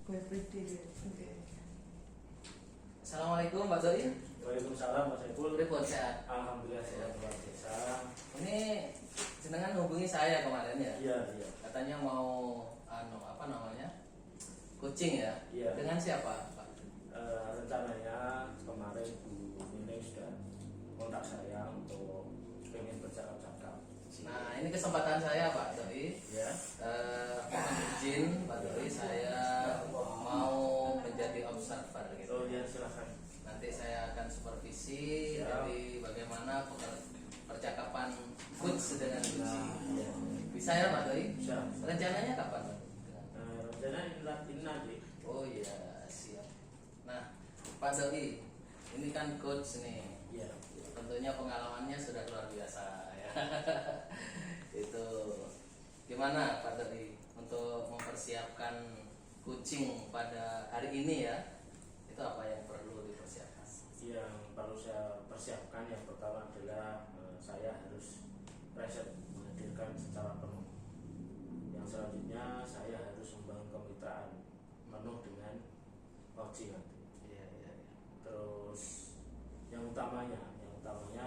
Oke. Assalamualaikum Pak Doi. Waalaikumsalam Mas Saiful. Report sehat. Alhamdulillah sehat luar biasa. Ini jenengan hubungi saya kemarin ya. Iya, iya. Katanya mau apa namanya? Kucing ya. Iya. Dengan siapa, Pak? Rencananya kemarin Bu Nining sudah kontak saya untuk pengen bercakap-cakap. Nah, ini kesempatan saya Pak Doi. Ya. Mohon izin Pak Doi, saya mau menjadi observer gitu. Oh ya, silahkan. Nanti saya akan supervisi Ya. dari bagaimana percakapan kucing dengan kucing. Ya. Bisa ya Pak Doi? Bisa. Rencananya kapan Pak? Rencananya ini nanti. Oh iya, siap. Nah, Pak Doi, ini kan coach nih. Iya. Tentunya pengalamannya sudah luar biasa ya. Itu gimana Pak Doi untuk mempersiapkan kucing pada hari ini ya? Itu apa yang perlu dipersiapkan? Yang perlu saya persiapkan yang pertama adalah saya harus present menghadirkan secara penuh. Yang selanjutnya saya harus membangun kemitraan penuh dengan coaching nanti. Iya, iya, iya. Terus yang utamanya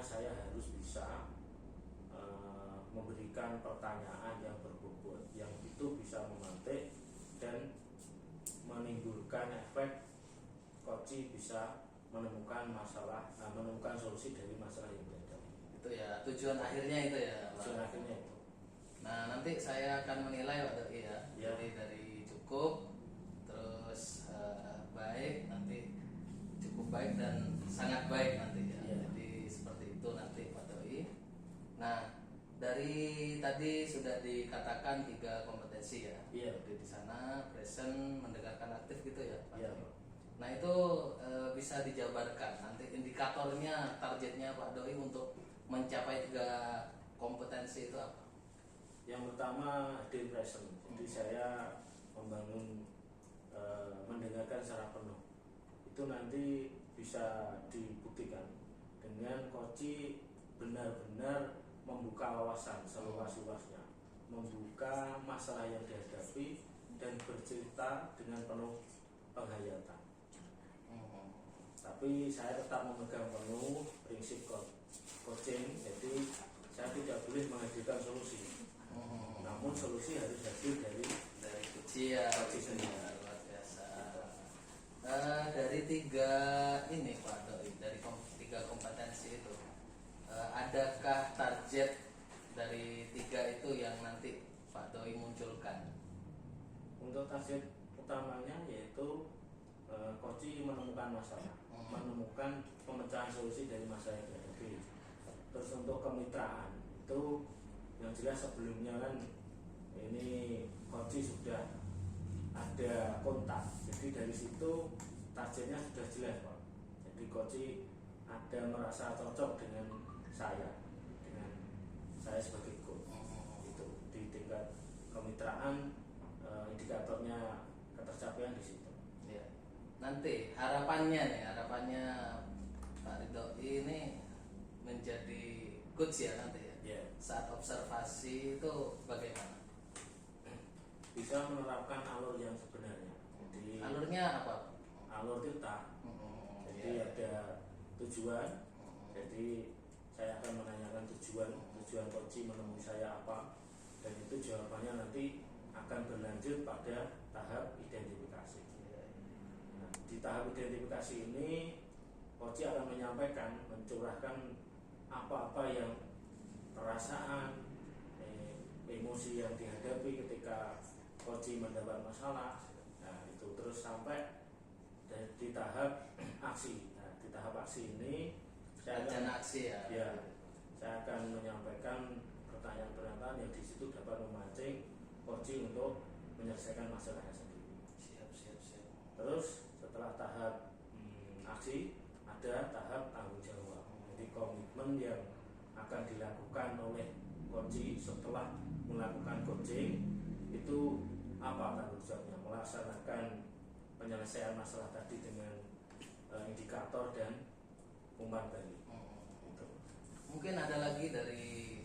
saya harus bisa memberikan pertanyaan yang berbobot, yang itu bisa memantik dan menimbulkan efek coach bisa menemukan solusi dari masalah yang dihadapi. Itu ya tujuan akhirnya itu ya, Pak. Tujuan akhirnya itu. Nah, nanti saya akan menilai Pak Doi ya. Ya. Jadi dari cukup, terus baik, nanti cukup baik dan sangat baik nanti ya. Ya. Jadi seperti itu nanti Pak Doi. Nah, dari tadi sudah dikatakan 3 kompetensi ya. Iya. Jadi di sana present, mendengarkan, aktif gitu ya Pak Iya. Doi. Nah, itu bisa dijabarkan nanti indikatornya, targetnya Pak Doi untuk mencapai 3 kompetensi itu apa? Yang pertama hadir present. Jadi saya membangun mendengarkan secara penuh. Itu nanti bisa dibuktikan dengan coach benar-benar membuka wawasan seluas-luasnya, membuka masalah yang dihadapi dan bercerita dengan penuh penghayatan. Tapi saya tetap memegang penuh prinsip coaching, jadi saya tidak boleh menghadirkan solusi. Namun solusi harus hadir dari kucing ya, coaching sendiri. luar biasa. Dari 3 ini Pak Doi, dari 3 kompetensi itu, adakah target dari 3 itu yang nanti Pak Doi munculkan? Untuk target utamanya yaitu coach menemukan masalah, menemukan pemecahan solusi dari masalah yang dihadapi. Terus untuk kemitraan itu yang jelas sebelumnya kan ini coach sudah ada kontak, jadi dari situ targetnya sudah jelas Pak. Jadi coach ada merasa cocok dengan saya sebagai coach. Itu di tingkat kemitraan indikatornya ketercapaian di situ. Ya. Nanti harapannya Pak Ridho ini menjadi coach ya nanti ya. Ya. Saat observasi itu bagaimana? Bisa menerapkan alur yang sebenarnya. Jadi Alurnya apa? alur kita. Jadi ya. ada tujuan. Jadi saya akan menanyakan tujuan coach menemui saya apa, dan itu jawabannya nanti akan berlanjut pada tahap identifikasi. Nah, di tahap identifikasi ini coach akan menyampaikan, mencurahkan apa-apa yang perasaan, emosi yang dihadapi ketika coach mendapat masalah. Nah, itu terus sampai di tahap aksi. Nah, di tahap aksi ini saya akan menyampaikan pertanyaan-pertanyaan yang di situ dapat memancing coach untuk menyelesaikan masalahnya sendiri. Siap. Terus setelah tahap aksi ada tahap tanggung jawab. Jadi komitmen yang akan dilakukan oleh coach setelah melakukan coaching itu apa tanggung jawabnya, melaksanakan penyelesaian masalah tadi dengan indikator dan umpan balik. Mungkin ada lagi dari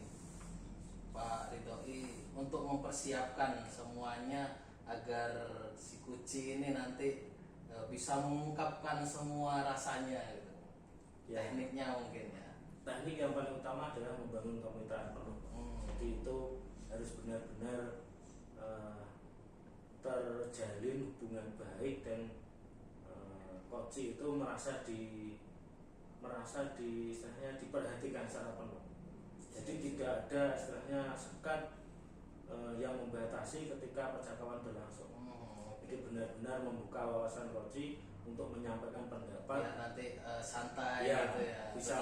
Pak Ridhoi untuk mempersiapkan semuanya agar si kucing ini nanti bisa mengungkapkan semua rasanya gitu. Ya. Tekniknya mungkin ya. Teknik yang paling utama adalah membangun kemitraan penuh. Jadi itu harus benar-benar terjalin hubungan baik dan koci itu merasa istilahnya diperhatikan secara penuh. Jadi tidak ada istilahnya sekat yang membatasi ketika percakapan berlangsung. Jadi benar-benar membuka wawasan koci untuk menyampaikan pendapat. Ya, nanti santai ya, gitu ya. Bisa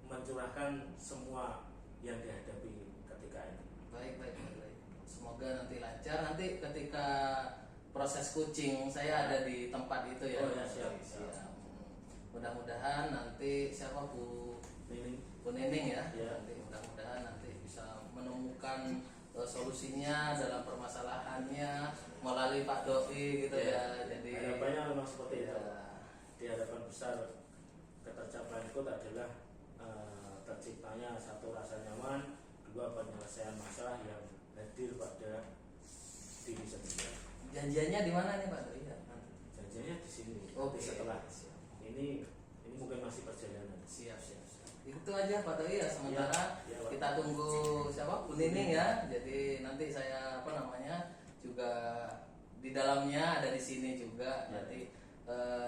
mencurahkan semua yang dihadapi ketika ini. Baik. Semoga nanti lancar. Nanti ketika proses kucing saya ada di tempat itu ya. Oh ya, siap. Mudah-mudahan nanti siapa Bu Nining ya. Nanti mudah-mudahan nanti bisa menemukan solusinya dalam permasalahannya melalui Pak Doi gitu ya. Jadi harapannya memang seperti ya. itu. Di harapan besar ketercapaian itu adalah terciptanya satu rasa nyaman, dua penyelesaian masalah yang hadir pada diri sendiri. Janjiannya di mana nih Pak Doi? Janjiannya di sini. Oke. Setelah ini mungkin masih perjalanan. Siap. Itu aja Pak Doi ya sementara ya, kita tunggu siapa Bu Nining ya. Jadi nanti saya juga di dalamnya ada di sini juga. Nanti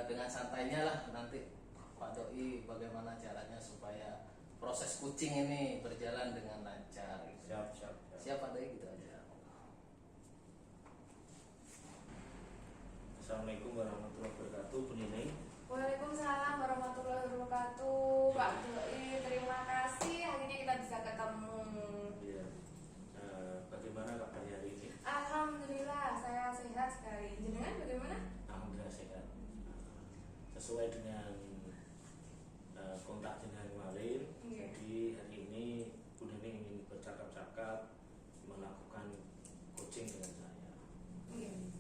dengan santainya lah nanti Pak Doi bagaimana caranya supaya proses kucing ini berjalan dengan lancar. Gitu. Siap Pak Doi gitu aja. Assalamualaikum warahmatullahi wabarakatuh, Bu Nining. Waalaikumsalam warahmatullahi wabarakatuh, Pak Doi. Terima kasih akhirnya kita bisa ketemu. Iya. Bagaimana kabarnya hari ini? Alhamdulillah saya sehat sekali. Jenengan bagaimana? Alhamdulillah sehat. Sesuai dengan kontak jenengan kemarin. Iya. Jadi hari ini Bu Nining ingin bercakap-cakap melakukan coaching dengan saya. Iya.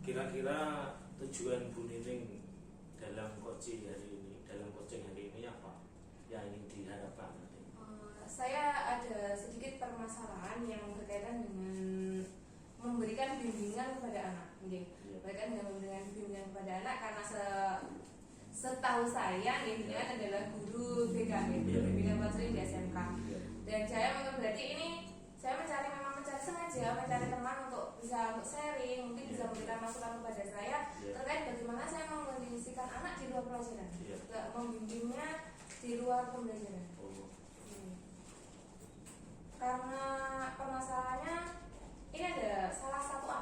Kira-kira tujuan Bu Nining dalam coaching hari ini apa yang ingin diharapkan nanti? Saya ada sedikit permasalahan yang berkaitan dengan memberikan bimbingan kepada anak. Berkaitan dengan memberikan bimbingan kepada anak karena setahu saya jenengan adalah guru BK, guru bimbingan konseling di SMK. Dan saya berarti ini saya mencari sengaja mencari teman untuk sharing, mungkin bisa memberikan masukan kepada saya terkait bagaimana saya mengkondisikan anak di luar pelajaran, membimbingnya di luar pembelajaran. Karena permasalahannya ini ada salah satu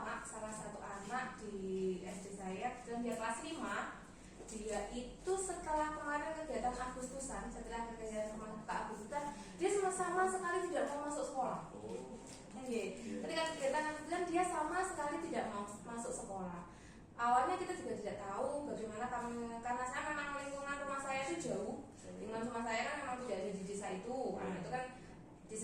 anak di SD saya dan dia kelas 5. Dia itu setelah kemarin kegiatan Agustusan, dia sama sekali tidak mau masuk sekolah. Ketika kegiatan Agustusan dia sama sekali tidak mau masuk sekolah. Awalnya kita juga tidak tahu bagaimana karena saya memang lingkungan rumah saya itu jauh. Lingkungan rumah saya kan memang tidak ada di desa itu. Karena itu kan di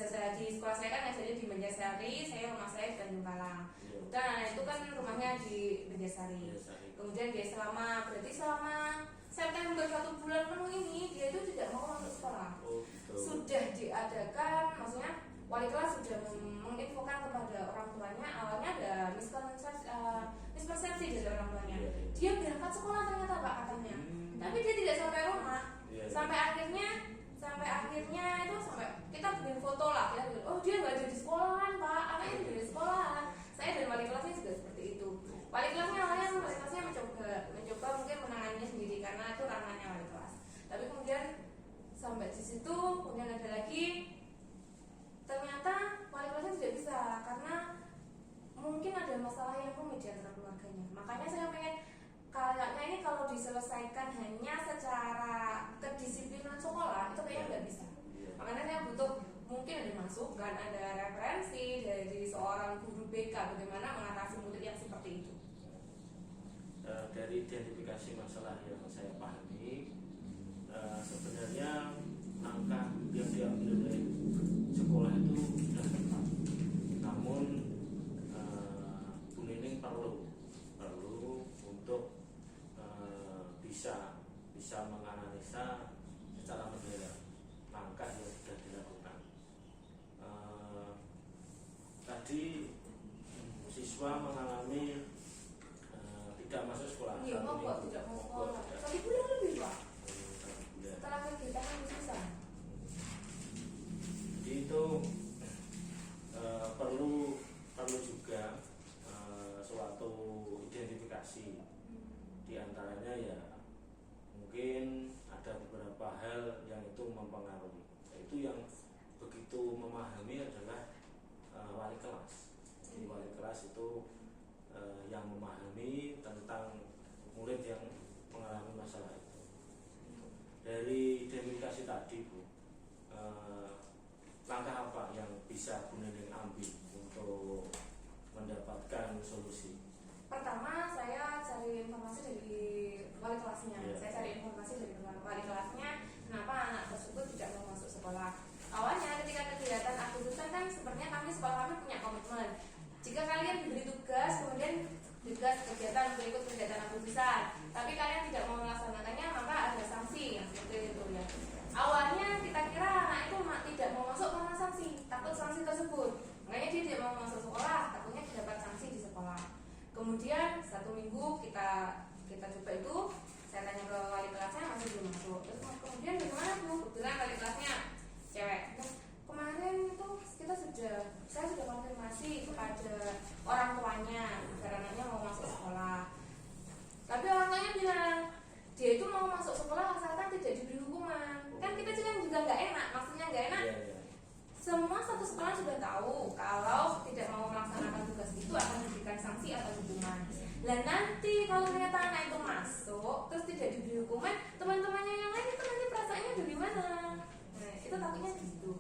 sekolah saya kan adanya di Banjarsari, rumah saya di Tanjung Kalang. Dan anak itu kan rumahnya di Banjarsari. Kemudian dia selama September 1 bulan penuh ini dia itu tidak mau masuk sekolah. Sudah diadakan, maksudnya wali kelas sudah menginfokan kepada orang tuanya. Awalnya ada mispersepsi dari orang tuanya. Dia berangkat sekolah ternyata Pak katanya, tapi dia tidak sampai rumah. Sampai akhirnya itu kita bikin foto lah, oh dia nggak ada di sekolahan Pak, anaknya tidak di sekolahan. Saya dan wali kelasnya juga seperti itu. Wali kelasnya mencoba mungkin menanganinya sendiri karena itu ranahnya wali kelas. Tapi kemudian sampai di situ, kemudian ada lagi ternyata wali kelasnya tidak bisa karena mungkin ada masalah yang rumit di antara keluarganya. Makanya saya pengen kayaknya ini kalau diselesaikan hanya secara kedisiplinan sekolah itu kayaknya nggak bisa. Makanya saya butuh mungkin ada masukan, ada referensi dari seorang guru BK bagaimana mengatasi murid yang seperti itu. Dari identifikasi masalah yang saya pahami, sebenarnya langkah yang diambil oleh sekolah itu sudah tepat. Namun Bu Nining perlu untuk bisa menganalisa secara mendalam langkah yang sudah dilakukan. Tadi Di antaranya ya mungkin ada beberapa hal yang itu mempengaruhi, yaitu yang begitu memahami adalah wali kelas. Jadi wali kelas itu yang memahami tentang murid yang mengalami masalah itu. Dari dedikasi tadi Bu, langkah apa yang bisa Bu Neneng ambil untuk mendapatkan solusi? Pertama saya cari informasi dari wali kelasnya. Saya cari informasi dari wali kelasnya kenapa anak tersebut tidak mau masuk sekolah. Awalnya ketika kegiatan Agustusan kan sebenarnya sekolah kami punya komitmen. Jika kalian diberi tugas, kemudian tugas kegiatan berikut kegiatan Agustusan, tapi kalian tidak mau melaksanakannya, maka ada sanksi yang seperti itu ya. Awalnya kita kira anak itu tidak mau masuk karena sanksi, takut sanksi tersebut. Makanya dia tidak mau masuk sekolah, takutnya dapat sanksi di sekolah. Kemudian 1 minggu kita coba itu, saya tanya ke wali kelasnya masih belum masuk. Terus kemudian bagaimana Bu? Kebetulan wali kelasnya cewek. Kemarin itu saya sudah konfirmasi kepada orang tuanya agar anaknya mau masuk sekolah. Tapi orang tuanya bilang dia itu mau masuk sekolah asalkan tidak diberi hukuman. Kan kita juga nggak enak, maksudnya nggak enak. Semua satu sekolah sudah tahu kalau tidak mau melaksanakan tugas itu akan diberikan sanksi atau hukuman. Dan nanti kalau ternyata anak itu masuk terus tidak diberi hukuman, teman-temannya yang lain itu nanti perasaannya bagaimana? Nah, itu takutnya gitu.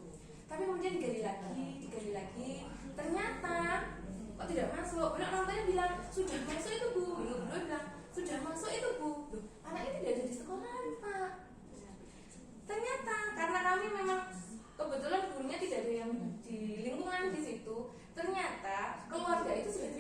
Tapi kemudian digali lagi, ternyata kok tidak masuk. Benar orang tuanya bilang sudah masuk itu Bu. Minggu kedua bilang sudah masuk itu Bu. Loh, anak ini tidak ada di sekolah Pak. Ternyata karena kami memang kebetulan gurunya tidak ada yang di lingkungan di situ. Ternyata keluarga itu sudah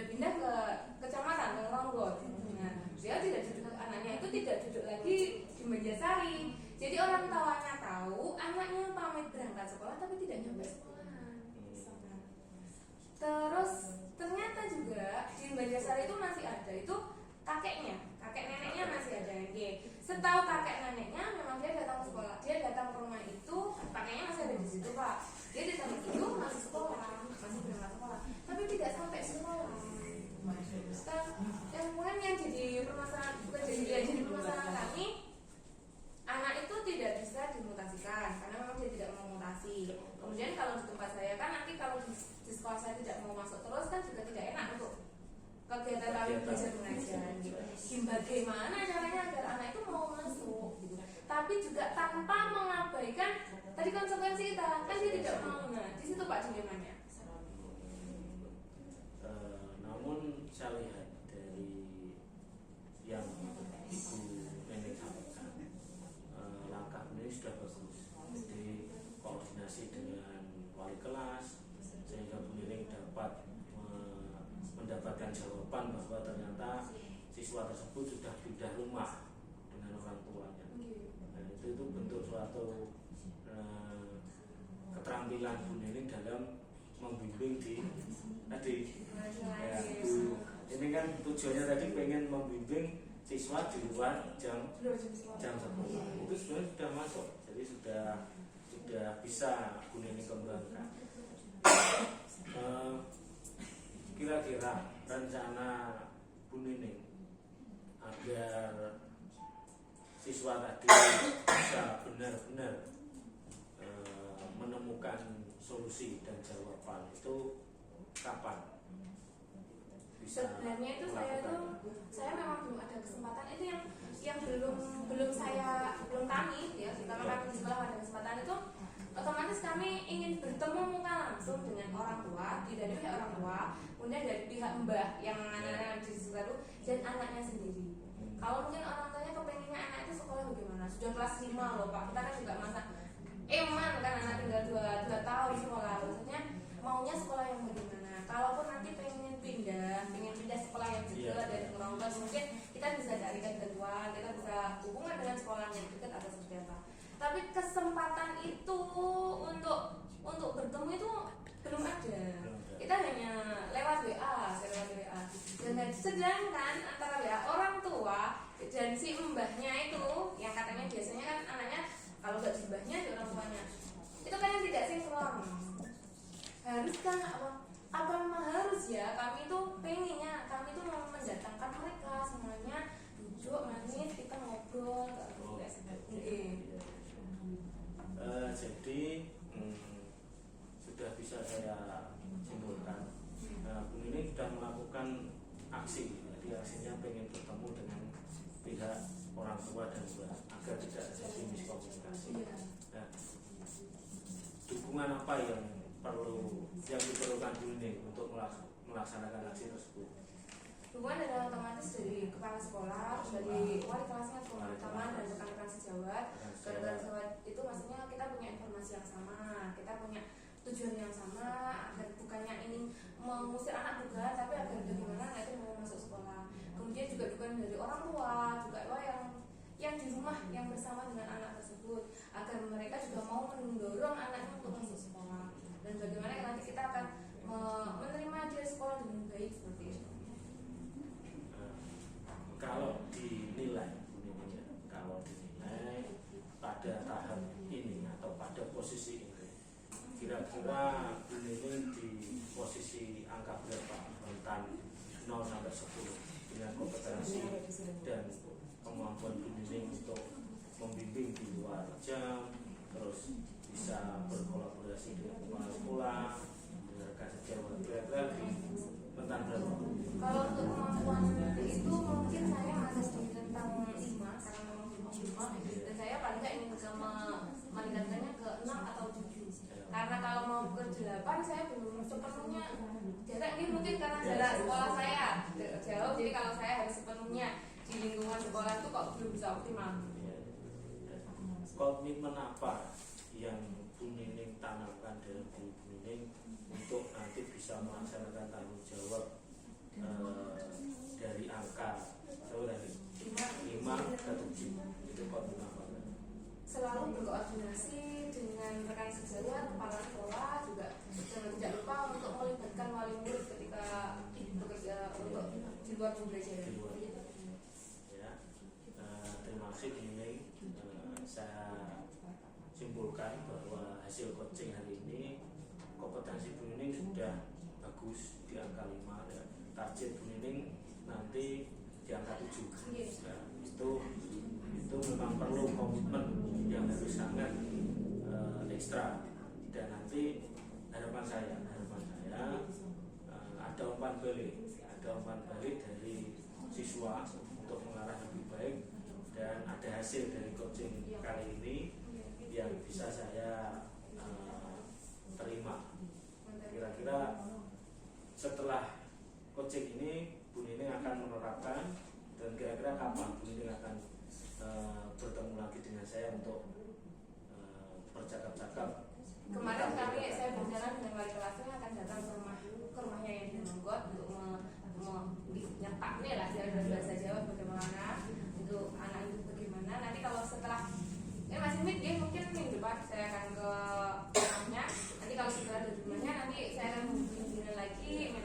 pindah ke kecamatan, ke Ronggot. Nah, dia tidak duduk, anaknya itu tidak duduk lagi di Mejasari. Jadi orang tuanya tahu anaknya pamit berangkat sekolah tapi tidak nyampe sekolah. Terus ternyata juga di Mejasari itu masih ada itu kakek neneknya masih ada. Setahu kakek neneknya memang dia datang ke sekolah, dia datang ke rumah itu, kakeknya masih ada di situ Pak. Dia datang ke situ masih sekolah, masih berangkat sekolah, tapi tidak sampai sekolah. Yang kemudian yang jadi permasalahan, bukan jadi permasalahan kami, anak itu tidak bisa dimutasikan karena memang dia tidak mau mutasi. Kemudian kalau di tempat saya kan nanti kalau di sekolah saya tidak mau masuk terus kan juga tidak enak untuk kegiatan kami belajar mengajar gitu. Bagaimana caranya agar anak itu mau masuk gitu. Tapi juga tanpa mengabaikan tadi konsekuensi kita kan dia tidak mau. Nah di situ Pak dilemanya. Namun saya lihat dari yang Ibu Neneng sampaikan, langkah ini sudah bagus. Jadi koordinasi dengan wali kelas sehingga Bu Neneng dapat mendapatkan jawaban bahwa ternyata siswa tersebut sudah pindah rumah dengan orang tuanya. Dan itu bentuk suatu keterampilan Bu Neneng dalam membimbing di tadi. Ya, ini kan tujuannya tadi pengen membimbing siswa di luar jam sekolah. Itu sebenarnya sudah masuk, jadi sudah bisa Bu Neneng kembangkan. Kira-kira rencana Bu Neneng agar siswa tadi bisa benar-benar menemukan solusi dan jawaban itu kapan bisa? Sebenarnya itu saya memang belum ada kesempatan itu yang belum kami ya terutama kami di sekolah ada kesempatan itu otomatis kami ingin bertemu muka langsung dengan orang tua, dari pihak orang tua, kemudian dari pihak mbah yang anak-anak di sekolah itu dan anaknya sendiri. Kalau mungkin orang tuanya kepengennya anak itu sekolah bagaimana? Sudah kelas 5 loh Pak, kita kan juga masa eman kan anak tinggal 2 tahun sekolah, maksudnya maunya sekolah yang bagaimana? Kalaupun nanti pengen pindah sekolah yang juga dari orang tua, mungkin kita bisa cari ketentuan, kita bisa hubungan dengan sekolah yang dekat atau seperti apa. Tapi kesempatan itu untuk bertemu itu belum ada. Kita hanya lewat WA. Sedangkan antara WA orang tua dan si mbahnya itu, yang katanya biasanya kan anaknya kalau nggak di mbahnya di orang tuanya, itu kan yang tidak sinkron. Haruskah apa memang harus ya? Kami itu pengennya, kami itu mau mendatangkan mereka aksi. Jadi aksinya pengen bertemu dengan pihak orang tua dan guru agar tidak terjadi miskomunikasi. Nah, dukungan apa yang diperlukan dulu nih untuk melaksanakan aksi tersebut? Dukungan adalah otomatis dari kepala sekolah, dari wali kelasnya, teman-teman dan rekan-rekan sejawat. Rekan-rekan sejawat itu maksudnya kita punya informasi yang sama, kita punya tujuan yang sama, agar bukannya ini mengusir anak juga, tapi agar bagaimana anak itu mau masuk sekolah. Kemudian juga dukungan dari orang tua, juga yang di rumah yang bersama dengan anak tersebut, agar mereka juga mau mendorong anaknya untuk masuk sekolah. Dan bagaimana nanti kita akan menerima dia sekolah dengan baik seperti itu. Kalau dinilai pada tahap ini atau pada posisi ini, kira-kira ini di posisi angka berapa rentan 0 sampai 10 dengan kompetensi dan kemampuan bimbing untuk membimbing di luar jam, terus bisa berkolaborasi dengan kepala sekolah, dengan rekan sejawat, kira-kira di rentan berapa? Kalau untuk kemampuan itu mungkin saya masih di tentang 5 karena memang 5 dan saya paling nggak ingin meningkatkannya ke 6 atau 7 karena kalau mau ke 8 saya belum sepenuhnya jarak ini mungkin karena jarak sekolah saya jauh, jadi kalau saya harus sepenuhnya di lingkungan sekolah itu kok belum bisa optimal. Komitmen apa yang Bu Nining tanamkan dalam diri Bu Nining untuk nanti bisa melaksanakan tanggung jawab dari angka dari 5 ke 7 itu komitmen apa? Selalu berkoordinasi dengan rekan sejawat, kepala sekolah juga jangan tidak lupa untuk melibatkan wali murid ketika bekerja untuk di luar pembelajaran. Ya, terima kasih Bu Nining. Saya simpulkan bahwa hasil coaching hari ini kompetensi Bu Nining sudah bagus di angka 5 ya. Target Bu Nining nanti di angka 7. Nah, itu memang perlu komitmen yang harus sangat ekstra, dan nanti harapan saya ada umpan balik dari siswa untuk mengarah lebih baik, dan ada hasil dari coaching kali ini yang bisa saya terima. Kira-kira setelah coaching ini Bu Nining akan menerapkan, dan kira-kira kapan Bu Nining akan bertemu lagi dengan saya untuk bercakap-cakap? Kemarin saya berjalan dengan wali kelasnya akan datang ke rumahnya yang di Monggot untuk menyetaknya lah dalam bahasa Jawa bagaimana untuk anak itu bagaimana. Nanti kalau setelah masih dia mungkin minggu depan saya akan ke rumahnya. Nanti kalau setelah dari rumahnya nanti saya akan menghubungi lagi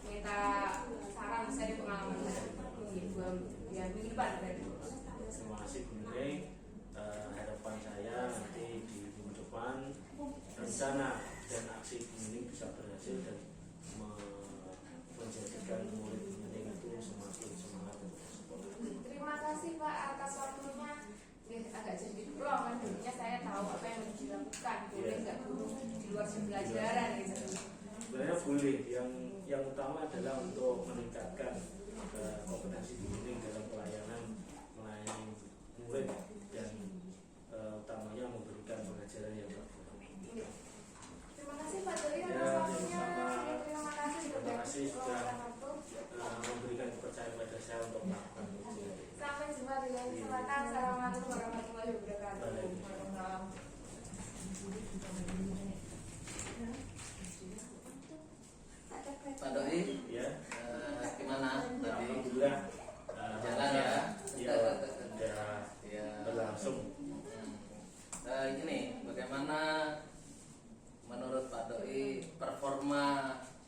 minta saran saya di pengalaman saya minggu depan. Terima kasih Bu Nining. Harapan saya nanti di minggu depan rencana dan aksi Bu Nining bisa berhasil dan menjadikan murid Bu Nining itu semakin semangat untuk sekolah. Terima kasih Pak atas waktunya. Agak jadi plong kan, jadinya saya tahu apa yang harus dilakukan. Boleh nggak dulu di luar pembelajaran gitu. Sebenarnya boleh. Yang utama adalah untuk meningkatkan kompetensi Bu Nining dalam melayani murid dan utamanya memberikan pengajaran yang baik. Terima kasih Pak Doi atas waktunya. Terima kasih sudah memberikan kepercayaan pada saya untuk melakukan ujian. Sampai jumpa di lain kesempatan. Assalamualaikum warahmatullahi wabarakatuh. Pak Doi, Ya, gimana tadi? alhamdulillah Jalan ya? Ya, berlangsung. Ini bagaimana menurut Pak Doi performa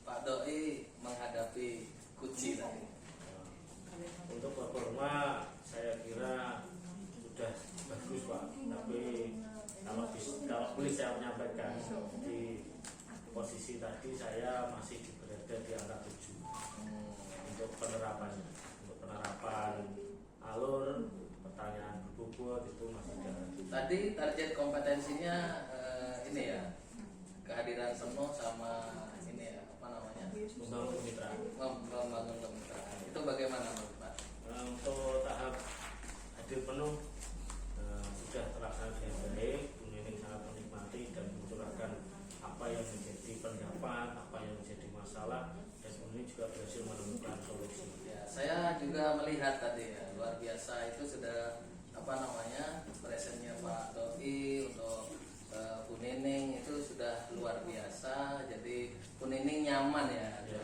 Pak Doi menghadapi Kuci tadi? Untuk performa saya kira sudah bagus Pak, tapi kalau boleh saya menyampaikan di posisi tadi saya masih berada di angka 7 untuk penerapan alur pertanyaan berbobot itu masih jalan. Tadi target kompetensinya ini ya, kehadiran penuh sama ini ya, apa namanya, Membangun kemitraan. membangun kemitraan. menemukan solusi. Ya, saya juga melihat tadi ya, luar biasa itu sudah apa namanya presennya Pak Doi untuk Bu Nining itu sudah luar biasa. Jadi Bu Nining nyaman ya, Ya.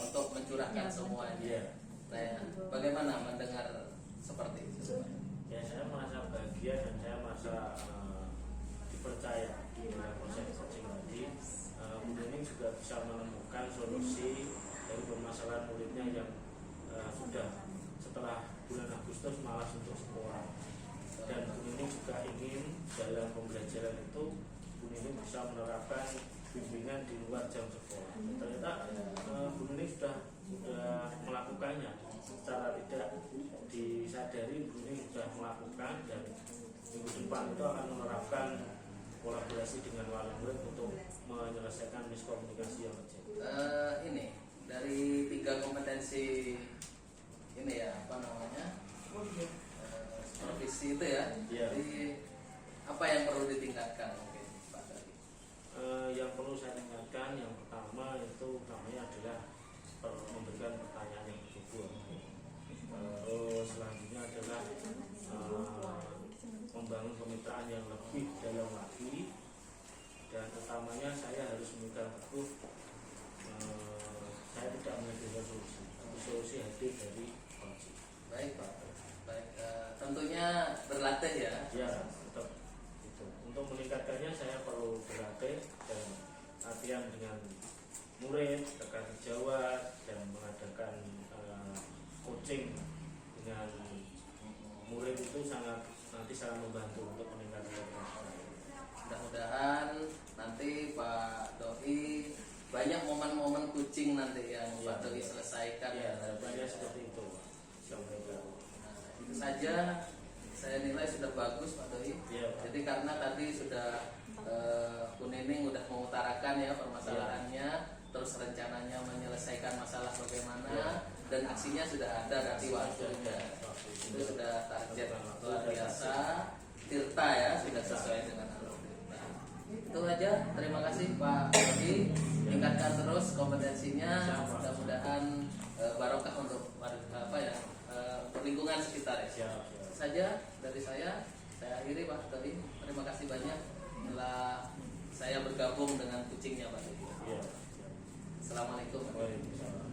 untuk mencurahkan semuanya. Iya. Nah, bagaimana mendengar seperti itu? Ya, saya merasa bahagia dan saya merasa dipercaya dengan proses coaching tadi. Bu Nining juga bisa menemukan solusi dari permasalahan muridnya yang sudah setelah bulan Agustus malas untuk sekolah. Dan Bu Nining juga ingin dalam pembelajaran itu Bu Nining bisa menerapkan bimbingan di luar jam sekolah. Ternyata Bu Nining sudah melakukannya secara tidak disadari. Bu Nining sudah melakukan dan minggu depan itu akan menerapkan kolaborasi dengan wali murid untuk menyelesaikan miskomunikasi yang terjadi. Ini dari 3 kompetensi ini ya apa namanya supervisi itu ya. Iya. Jadi apa yang perlu ditingkatkan mungkin Pak Doi? Yang perlu saya tingkatkan yang pertama itu utamanya adalah memberikan pertanyaan yang berbobot. Terus selanjutnya adalah membangun kemitraan yang lebih dalam lagi, dan utamanya saya harus memegang teguh saya tidak menyediakan solusi, tapi solusi hadir dari coaching. Baik Pak. Baik, tentunya berlatih ya. Ya, tetap itu. Untuk meningkatkannya saya perlu berlatih dan latihan dengan murid, rekan sejawat, dan mengadakan coaching dengan murid itu nanti sangat membantu untuk meningkatkan keterampilan. Mudah-mudahan nanti Pak Doi banyak momen-momen kucing nanti yang Ya. Pak Doi selesaikan Ya, ya. harapannya seperti itu. Nah, itu saja saya nilai sudah bagus Pak Doi. Ya, Pak. Jadi karena tadi sudah Bu Nining udah mengutarakan ya permasalahannya, terus rencananya menyelesaikan masalah bagaimana, Ya. dan aksinya sudah ada nanti waktunya. Itu sudah target luar biasa. Tirta ya sudah sesuai dengan alur Tirta. Itu aja. Terima kasih Pak Doi. Tingkatkan terus kompetensinya. Mudah-mudahan barokah untuk apa ya untuk lingkungan sekitar ya. Itu saja dari saya. Saya akhiri Pak Doi. Terima kasih banyak telah saya bergabung dengan kucingnya Pak Doi. Ya. Assalamualaikum. Waalaikumsalam.